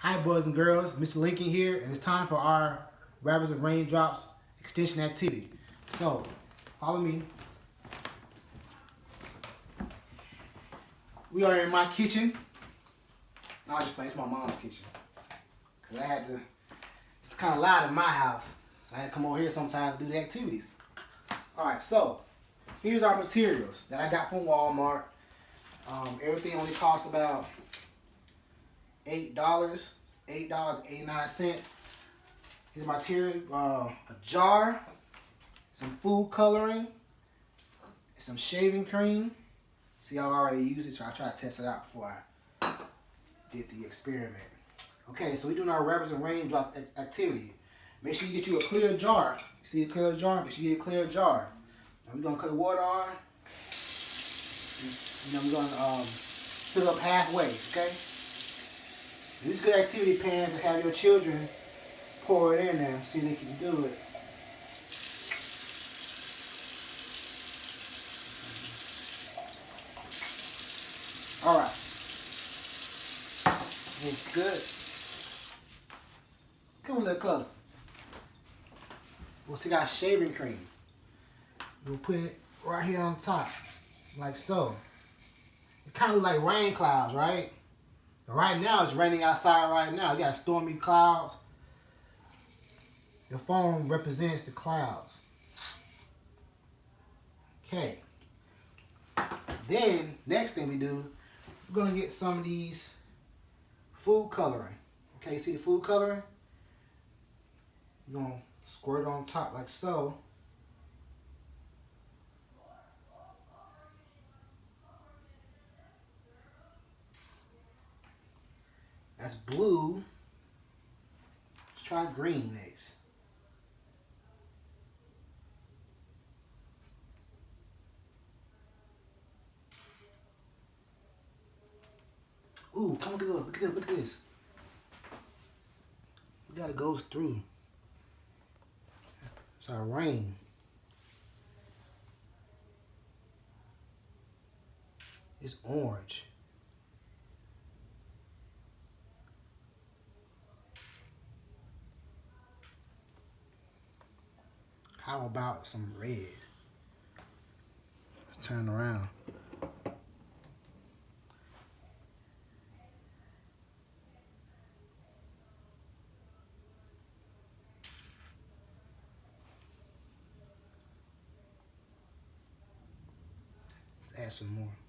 Hi boys and girls, Mr. Lincoln here, and it's time for our Rabbits and Raindrops extension activity. So, follow me. We are in my kitchen. No, I just playing, it's my mom's kitchen. Cause it's kind of loud in my house, so I had to come over here sometimes to do the activities. Alright, so, here's our materials that I got from Walmart. Everything only costs about $8.89. Here's my material, a jar, some food coloring, some shaving cream. See, I already used it, so I tried to test it out before I did the experiment. Okay, so we're doing our Rabbits and Raindrops activity. Make sure you get you a clear jar. See a clear jar? Make sure you get a clear jar. Now we're gonna cut the water on. And then we're gonna fill up halfway, okay? This is a good activity, parents, to have your children pour it in there and see if they can do it. Alright. It's good. Come a little closer. We'll take our shaving cream. We'll put it right here on top, like so. It kind of like rain clouds, right? But right now, it's raining outside right now. You got stormy clouds. The foam represents the clouds. Okay. Then, next thing we do, we're going to get some of these food coloring. Okay, see the food coloring? You're going to squirt it on top like so. That's blue. Let's try green next. Ooh, come look at this. Look at this. Look at this. Look how it goes through. It's our rain. It's orange. How about some red? Let's turn around. Let's add some more.